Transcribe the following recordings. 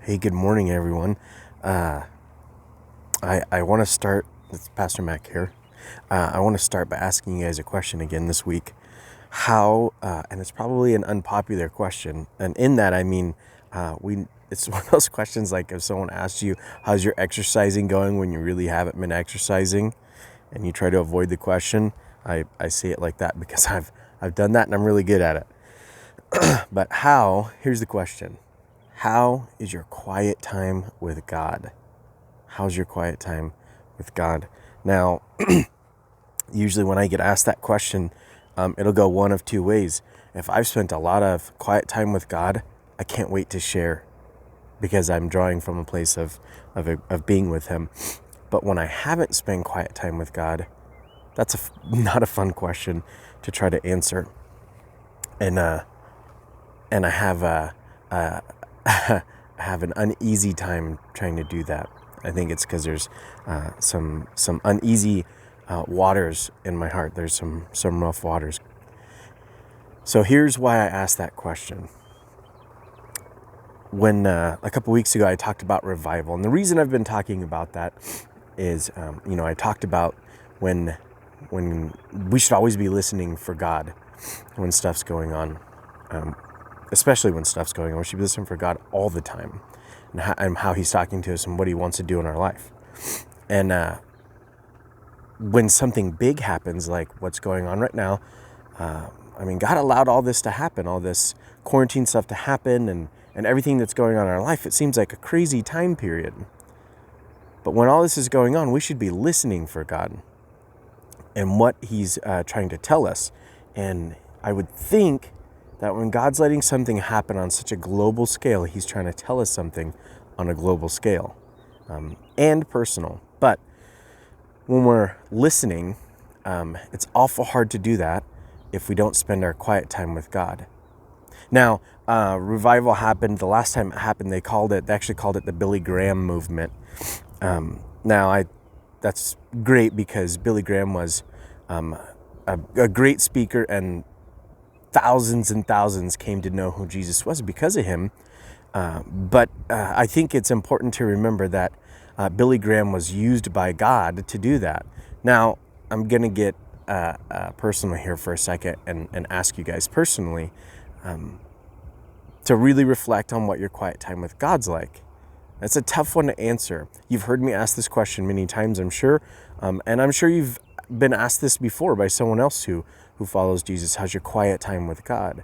Hey, good morning, everyone. I want to start, it's Pastor Mac here. I want to start by asking you guys a question again this week. And it's probably an unpopular question. And in that, I mean, it's one of those questions like if someone asks you, how's your exercising going when you really haven't been exercising and you try to avoid the question. I say it like that because I've done that and I'm really good at it. But here's the question. How is your quiet time with God? How's your quiet time with God? Now, usually when I get asked that question, it'll go one of two ways. If I've spent a lot of quiet time with God, I can't wait to share because I'm drawing from a place of being with Him. But when I haven't spent quiet time with God, that's not a fun question to try to answer. And I have an uneasy time trying to do that. I think it's because there's some uneasy waters in my heart. There's some rough waters. So here's why I asked that question. When a couple weeks ago I talked about revival, and the reason I've been talking about that is, I talked about when we should always be listening for God when stuff's going on. Especially when stuff's going on, we should be listening for God all the time, and how He's talking to us and what He wants to do in our life. And when something big happens, like what's going on right now, God allowed all this to happen, all this quarantine stuff to happen, and everything that's going on in our life. It seems like a crazy time period. But when all this is going on, we should be listening for God and what He's trying to tell us. And I would think that when God's letting something happen on such a global scale, He's trying to tell us something on a global scale, and personal. But when we're listening, it's awful hard to do that if we don't spend our quiet time with God. Now, revival happened. The last time it happened, they actually called it the Billy Graham movement. That's great because Billy Graham was a great speaker, and thousands and thousands came to know who Jesus was because of him. But I think it's important to remember that Billy Graham was used by God to do that. Now, I'm going to get personal here for a second and ask you guys personally to really reflect on what your quiet time with God's like. That's a tough one to answer. You've heard me ask this question many times, I'm sure. And I'm sure you've been asked this before by someone else who follows Jesus. How's your quiet time with God?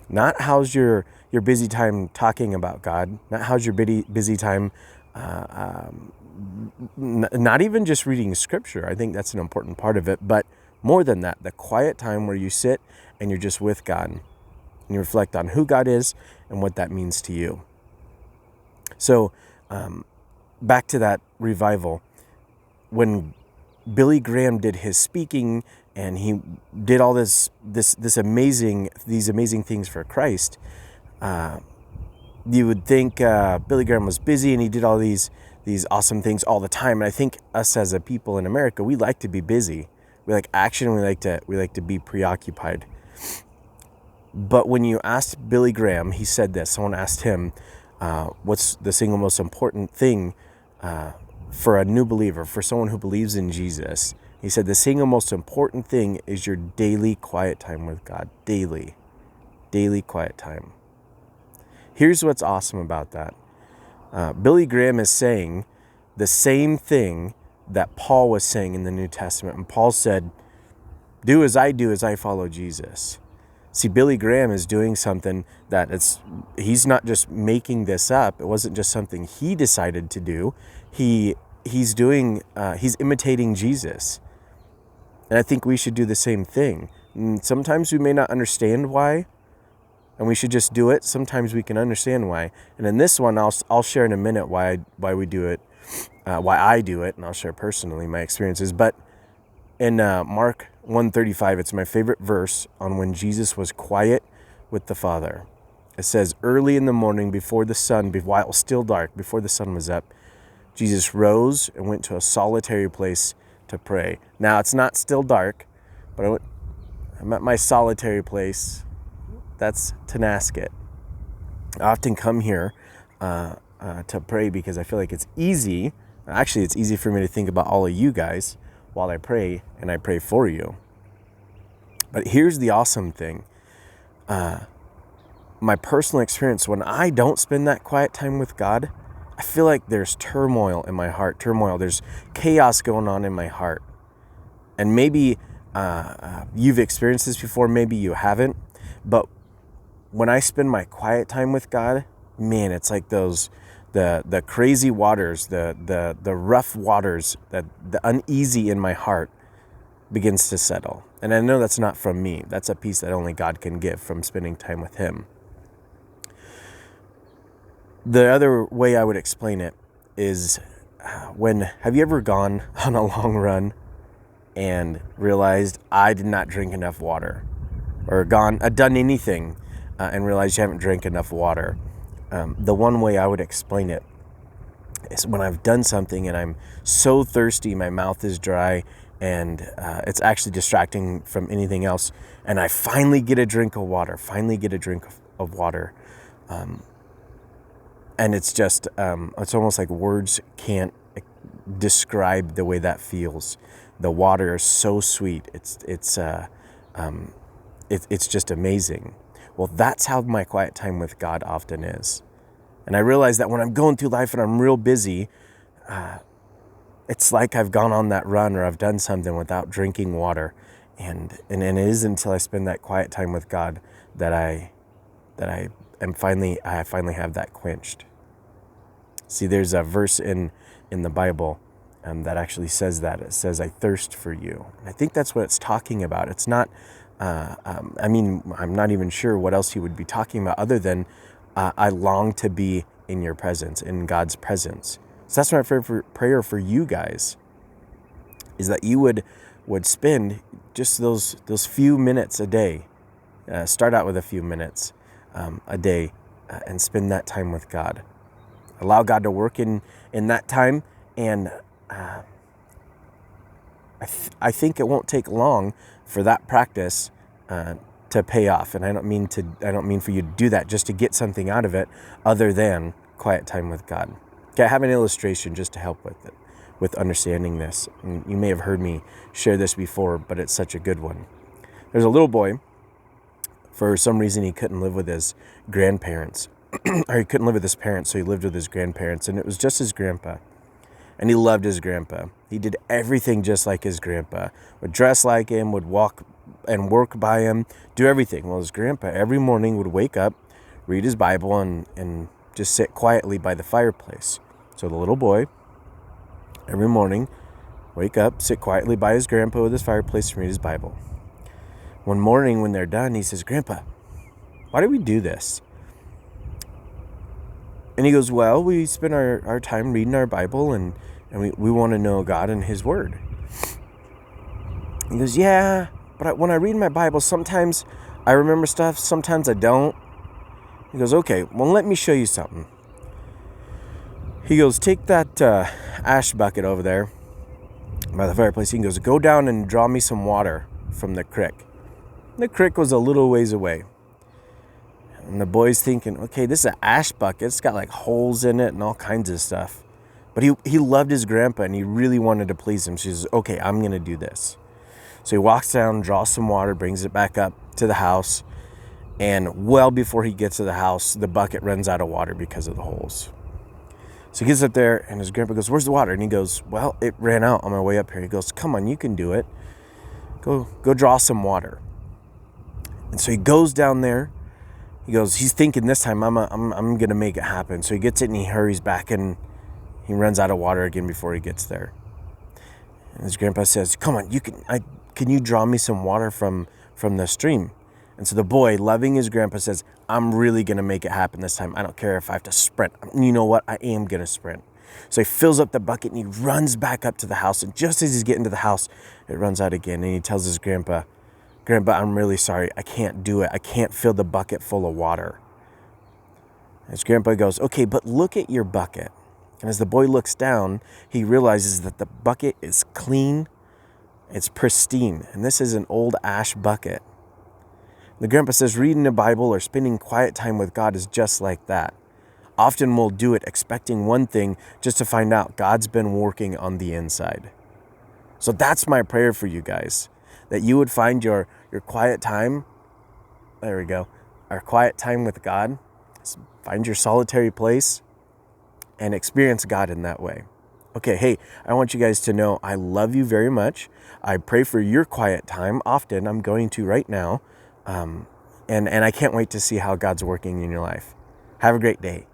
Not how's your busy time talking about God. Not how's your busy time, not even just reading scripture. I think that's an important part of it. But more than that, the quiet time where you sit and you're just with God. And you reflect on who God is and what that means to you. So back to that revival. When Billy Graham did his speaking and he did all these amazing things for Christ, you would think Billy Graham was busy and he did all these awesome things all the time. And I think us as a people in America, we like to be busy. We like action. We like to be preoccupied. But when you asked Billy Graham, he said this. Someone asked him, what's the single most important thing for a new believer, for someone who believes in Jesus? He said the single most important thing is your daily quiet time with God. Daily quiet time. Here's what's awesome about that. Billy Graham is saying the same thing that Paul was saying in the New Testament. And Paul said, do as I follow Jesus. See, Billy Graham is doing something he's not just making this up. It wasn't just something he decided to do. He's imitating Jesus. And I think we should do the same thing. And sometimes we may not understand why, and we should just do it. Sometimes we can understand why. And in this one, I'll share in a minute why we do it, why I do it, and I'll share personally my experiences. But in Mark 1:35, it's my favorite verse on when Jesus was quiet with the Father. It says, early in the morning while it was still dark, before the sun was up, Jesus rose and went to a solitary place to pray. Now, it's not still dark, but I'm at my solitary place. That's Tonasket. I often come here to pray, because I feel like it's easy. Actually, it's easy for me to think about all of you guys while I pray, and I pray for you. But here's the awesome thing. My personal experience, when I don't spend that quiet time with God, I feel like there's turmoil in my heart. There's chaos going on in my heart. And maybe you've experienced this before, maybe you haven't. But when I spend my quiet time with God, man, it's like the crazy waters, the rough waters, the uneasy in my heart begins to settle. And I know that's not from me. That's a peace that only God can give from spending time with him. The other way I would explain it is have you ever gone on a long run and realized I did not drink enough water, or done anything and realized you haven't drank enough water? The one way I would explain it is when I've done something and I'm so thirsty, my mouth is dry, and it's actually distracting from anything else, and I finally get a drink of water, and it's just, it's almost like words can't describe the way that feels. The water is so sweet. It's just amazing. Well, that's how my quiet time with God often is. And I realize that when I'm going through life and I'm real busy, it's like I've gone on that run, or I've done something without drinking water. And it isn't until I spend that quiet time with God that I finally have that quenched. See, there's a verse in the Bible that actually says that. It says, "I thirst for you." And I think that's what it's talking about. It's not, I'm not even sure what else he would be talking about other than I long to be in your presence, in God's presence. So that's my prayer for you guys, is that you would spend just those few minutes a day. Start out with a few minutes a day and spend that time with God. Allow God to work in that time, and I think it won't take long for that practice to pay off. And I don't mean for you to do that just to get something out of it other than quiet time with God. Okay, I have an illustration just to help with it, with understanding this. And you may have heard me share this before, but it's such a good one. There's a little boy. For some reason, he couldn't live with his grandparents. Or he couldn't live with his parents, so he lived with his grandparents, and it was just his grandpa. And he loved his grandpa. He did everything just like his grandpa. Would dress like him, would walk and work by him, do everything. Well, his grandpa every morning would wake up, read his Bible, and just sit quietly by the fireplace. So the little boy, every morning, wake up, sit quietly by his grandpa with his fireplace and read his Bible. One morning when they're done, he says, "Grandpa, why do we do this?" And he goes, "Well, we spend our time reading our Bible, and we want to know God and his word." He goes, "Yeah, but when I read my Bible, sometimes I remember stuff, sometimes I don't." He goes, "Okay, well, let me show you something." He goes, "Take that ash bucket over there by the fireplace." He goes, "Go down and draw me some water from the creek." The creek was a little ways away. And the boy's thinking, okay, this is an ash bucket. It's got like holes in it and all kinds of stuff. But he loved his grandpa, and he really wanted to please him. So he says, okay, I'm going to do this. So he walks down, draws some water, brings it back up to the house. And well before he gets to the house, the bucket runs out of water because of the holes. So he gets up there, and his grandpa goes, "Where's the water?" And he goes, "Well, it ran out on my way up here." He goes, "Come on, you can do it. Go draw some water." And so he goes down there. He goes, he's thinking this time, I'm going to make it happen. So he gets it, and he hurries back, and he runs out of water again before he gets there. And his grandpa says, "Come on, can you draw me some water from the stream?" And so the boy, loving his grandpa, says, "I'm really going to make it happen this time. I don't care if I have to sprint. You know what? I am going to sprint." So he fills up the bucket, and he runs back up to the house. And just as he's getting to the house, it runs out again. And he tells his grandpa, "Grandpa, I'm really sorry. I can't do it. I can't fill the bucket full of water." His grandpa goes, "Okay, but look at your bucket." And as the boy looks down, he realizes that the bucket is clean. It's pristine. And this is an old ash bucket. The grandpa says reading the Bible or spending quiet time with God is just like that. Often we'll do it expecting one thing just to find out God's been working on the inside. So that's my prayer for you guys, that you would find your quiet time. There we go. Our quiet time with God. Find your solitary place and experience God in that way. Okay, hey, I want you guys to know I love you very much. I pray for your quiet time often. I'm going to right now. And I can't wait to see how God's working in your life. Have a great day.